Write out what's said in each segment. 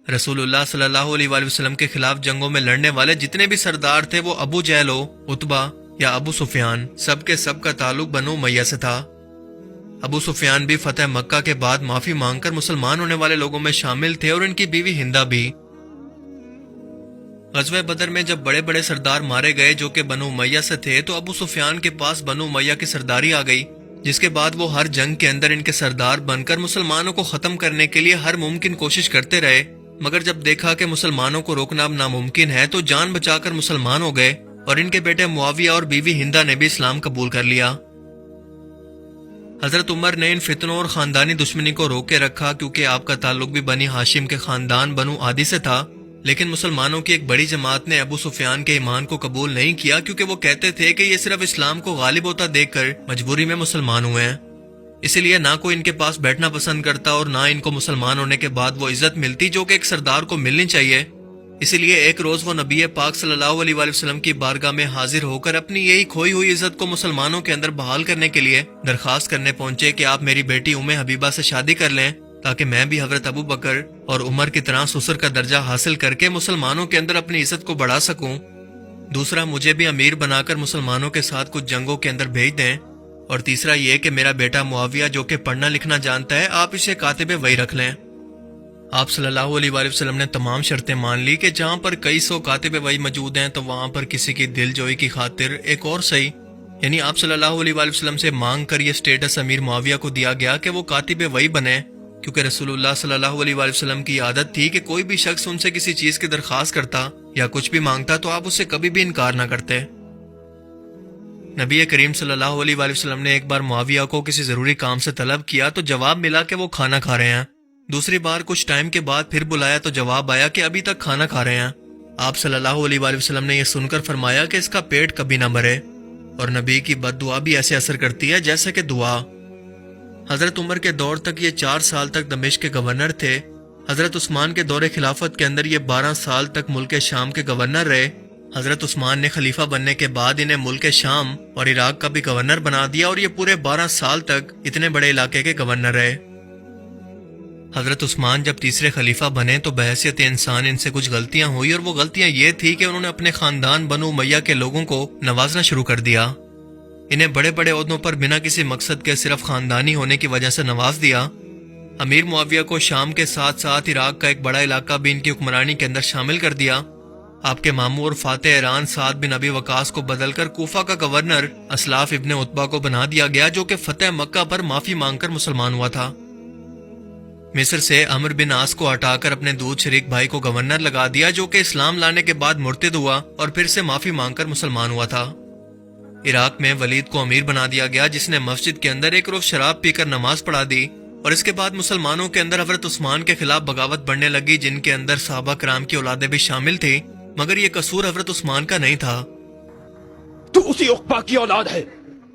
رسول اللہ صلی اللہ علیہ وآلہ وسلم کے خلاف جنگوں میں لڑنے والے جتنے بھی سردار تھے وہ ابو جہل ہو، عتبہ یا ابو سفیان، سب کے سب کا تعلق بنو امیہ سے تھا۔ ابو سفیان بھی فتح مکہ کے بعد معافی مانگ کر مسلمان ہونے والے لوگوں میں شامل تھے اور ان کی بیوی ہندہ بھی۔ غزوہ بدر میں جب بڑے بڑے سردار مارے گئے جو کہ بنو امیہ سے تھے تو ابو سفیان کے پاس بنو امیہ کی سرداری آ گئی، جس کے بعد وہ ہر جنگ کے اندر ان کے سردار بن کر مسلمانوں کو ختم کرنے کے لیے ہر ممکن کوشش کرتے رہے، مگر جب دیکھا کہ مسلمانوں کو روکنا اب ناممکن ہے تو جان بچا کر مسلمان ہو گئے اور ان کے بیٹے معاویہ اور بیوی ہندہ نے بھی اسلام قبول کر لیا۔ حضرت عمر نے ان فتنوں اور خاندانی دشمنی کو روک کے رکھا کیونکہ آپ کا تعلق بھی بنی ہاشم کے خاندان بنو عادی سے تھا، لیکن مسلمانوں کی ایک بڑی جماعت نے ابو سفیان کے ایمان کو قبول نہیں کیا کیونکہ وہ کہتے تھے کہ یہ صرف اسلام کو غالب ہوتا دیکھ کر مجبوری میں مسلمان ہوئے ہیں، اسی لیے نہ کوئی ان کے پاس بیٹھنا پسند کرتا اور نہ ان کو مسلمان ہونے کے بعد وہ عزت ملتی جو کہ ایک سردار کو ملنی چاہیے۔ اسی لیے ایک روز وہ نبی پاک صلی اللہ علیہ وآلہ وسلم کی بارگاہ میں حاضر ہو کر اپنی یہی کھوئی ہوئی عزت کو مسلمانوں کے اندر بحال کرنے کے لیے درخواست کرنے پہنچے کہ آپ میری بیٹی ام حبیبہ سے شادی کر لیں تاکہ میں بھی حضرت ابو بکر اور عمر کی طرح سسر کا درجہ حاصل کر کے مسلمانوں کے اندر اپنی عزت کو بڑھا سکوں۔ دوسرا، مجھے بھی امیر بنا کر مسلمانوں کے ساتھ کچھ جنگوں کے اندر بھیج دیں، اور تیسرا یہ کہ میرا بیٹا معاویہ جو کہ پڑھنا لکھنا جانتا ہے آپ اسے کاتب وحی رکھ لیں۔ آپ صلی اللہ علیہ وآلہ وسلم نے تمام شرطیں مان لی کہ جہاں پر کئی سو کاتب وحی موجود ہیں تو وہاں پر کسی کی دل جوئی کی خاطر ایک اور صحیح، یعنی آپ صلی اللہ علیہ وآلہ وسلم سے مانگ کر یہ سٹیٹس امیر معاویہ کو دیا گیا کہ وہ کاتب وحی بنے، کیونکہ رسول اللہ صلی اللہ علیہ وآلہ وسلم کی عادت تھی کہ کوئی بھی شخص ان سے کسی چیز کی درخواست کرتا یا کچھ بھی مانگتا تو آپ اسے کبھی بھی انکار نہ کرتے۔ نبی کریم صلی اللہ علیہ وآلہ وسلم نے ایک بار معاویہ کو کسی ضروری کام سے طلب کیا تو جواب ملا کہ وہ کھانا کھا رہے ہیں، دوسری بار کچھ ٹائم کے بعد پھر بلایا تو جواب آیا کہ ابھی تک کھانا کھا رہے ہیں۔ آپ صلی اللہ علیہ وآلہ وسلم نے یہ سن کر فرمایا کہ اس کا پیٹ کبھی نہ بھرے، اور نبی کی بد دعا بھی ایسے اثر کرتی ہے جیسے کہ دعا۔ حضرت عمر کے دور تک یہ 4 سال تک دمشق کے گورنر تھے، حضرت عثمان کے دور خلافت کے اندر یہ 12 سال تک ملک شام کے گورنر رہے، حضرت عثمان نے خلیفہ بننے کے بعد انہیں ملک شام اور عراق کا بھی گورنر بنا دیا اور یہ پورے 12 سال تک اتنے بڑے علاقے کے گورنر رہے۔ حضرت عثمان جب تیسرے خلیفہ بنے تو بحیثیت انسان ان سے کچھ غلطیاں ہوئی، اور وہ غلطیاں یہ تھی کہ انہوں نے اپنے خاندان بنو امیہ کے لوگوں کو نوازنا شروع کر دیا، انہیں بڑے بڑے عہدوں پر بنا کسی مقصد کے صرف خاندانی ہونے کی وجہ سے نواز دیا۔ امیر معاویہ کو شام کے ساتھ ساتھ عراق کا ایک بڑا علاقہ بھی ان کی حکمرانی کے اندر شامل کر دیا۔ آپ کے ماموں اور فاتح ایران سعد بن ابی وقاص کو بدل کر کوفہ کا گورنر اسلاف ابن عتبہ کو بنا دیا گیا جو کہ فتح مکہ پر معافی مانگ کر مسلمان ہوا تھا۔ مصر سے عمرو بن عاص کو ہٹا کر اپنے دودھ شریک بھائی کو گورنر لگا دیا جو کہ اسلام لانے کے بعد مرتد ہوا اور پھر سے معافی مانگ کر مسلمان ہوا تھا۔ عراق میں ولید کو امیر بنا دیا گیا جس نے مسجد کے اندر ایک روز شراب پی کر نماز پڑھا دی، اور اس کے بعد مسلمانوں کے اندر حضرت عثمان کے خلاف بغاوت بڑھنے لگی جن کے اندر صحابہ کرام کی اولادیں بھی شامل تھی، مگر یہ قصور حضرت عثمان کا نہیں تھا۔ تو اسی عقبہ کی اولاد ہے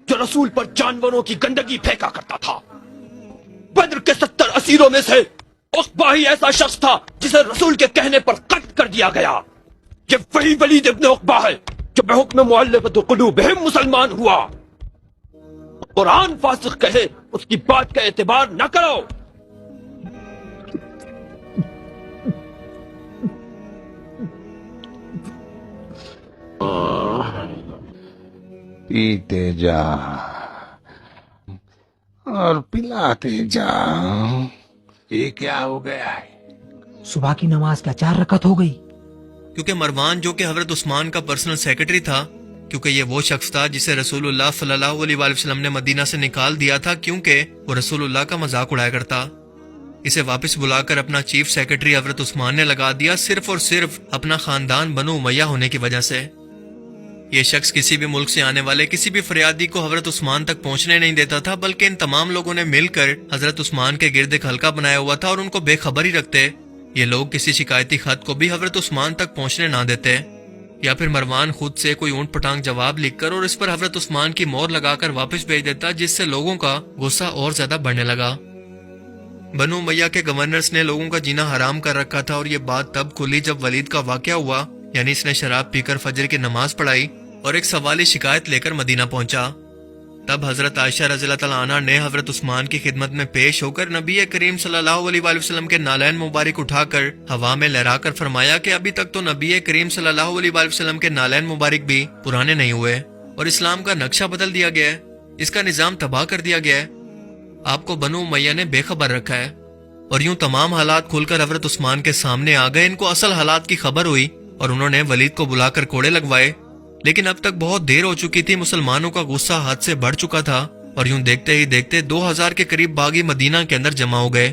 جو رسول پر جانوروں کی گندگی پھینکا کرتا تھا۔ بدر کے 70 اسیروں میں سے عقبہ ہی ایسا شخص تھا جسے رسول کے کہنے پر قتل کر دیا گیا۔ یہ وہی ولید ابن عقبہ ہے جو بحکم مؤلفۃ قلوبہم مسلمان ہوا۔ قرآن فاسق کہے اس کی بات کا اعتبار نہ کرو۔ پیتے جا اور پلاتے جا۔ یہ کیا ہو گیا ہے؟ صبح کی نماز کا 4 رکعت ہو گئی۔ کیونکہ مروان جو کہ حضرت عثمان کا پرسنل سیکرٹری تھا، کیونکہ یہ وہ شخص تھا جسے رسول اللہ صلی اللہ علیہ وآلہ وسلم نے مدینہ سے نکال دیا تھا کیونکہ وہ رسول اللہ کا مذاق اڑایا کرتا، اسے واپس بلا کر اپنا چیف سیکرٹری حضرت عثمان نے لگا دیا صرف اور صرف اپنا خاندان بنو امیہ ہونے کی وجہ سے۔ یہ شخص کسی بھی ملک سے آنے والے کسی بھی فریادی کو حضرت عثمان تک پہنچنے نہیں دیتا تھا، بلکہ ان تمام لوگوں نے مل کر حضرت عثمان کے گرد ایک حلقہ بنایا ہوا تھا اور ان کو بے خبر ہی رکھتے۔ یہ لوگ کسی شکایتی خط کو بھی حضرت عثمان تک پہنچنے نہ دیتے، یا پھر مروان خود سے کوئی اونٹ پٹانگ جواب لکھ کر اور اس پر حضرت عثمان کی مہر لگا کر واپس بھیج دیتا، جس سے لوگوں کا غصہ اور زیادہ بڑھنے لگا۔ بنو امیہ کے گورنرز نے لوگوں کا جینا حرام کر رکھا تھا، اور یہ بات تب کھلی جب ولید کا واقعہ ہوا، یعنی اس نے شراب پی کر فجر کی نماز پڑھائی اور ایک سوالی شکایت لے کر مدینہ پہنچا۔ تب حضرت عائشہ رضی اللہ تعالیٰ عنہ نے حضرت عثمان کی خدمت میں پیش ہو کر نبی کریم صلی اللہ علیہ وآلہ وسلم کے نالین مبارک اٹھا کر ہوا میں لہرا کر فرمایا کہ ابھی تک تو نبی کریم صلی اللہ علیہ وآلہ وسلم کے نالین مبارک بھی پرانے نہیں ہوئے اور اسلام کا نقشہ بدل دیا گیا ہے، اس کا نظام تباہ کر دیا گیا ہے، آپ کو بنو امیہ نے بے خبر رکھا ہے۔ اور یوں تمام حالات کھل کر حضرت عثمان کے سامنے آ گئے۔ ان کو اصل حالات کی خبر ہوئی اور انہوں نے ولید کو بلا کر کوڑے لگوائے، لیکن اب تک بہت دیر ہو چکی تھی، مسلمانوں کا غصہ حد سے بڑھ چکا تھا اور یوں دیکھتے ہی دیکھتے 2000 کے قریب باغی مدینہ کے اندر جمع ہو گئے۔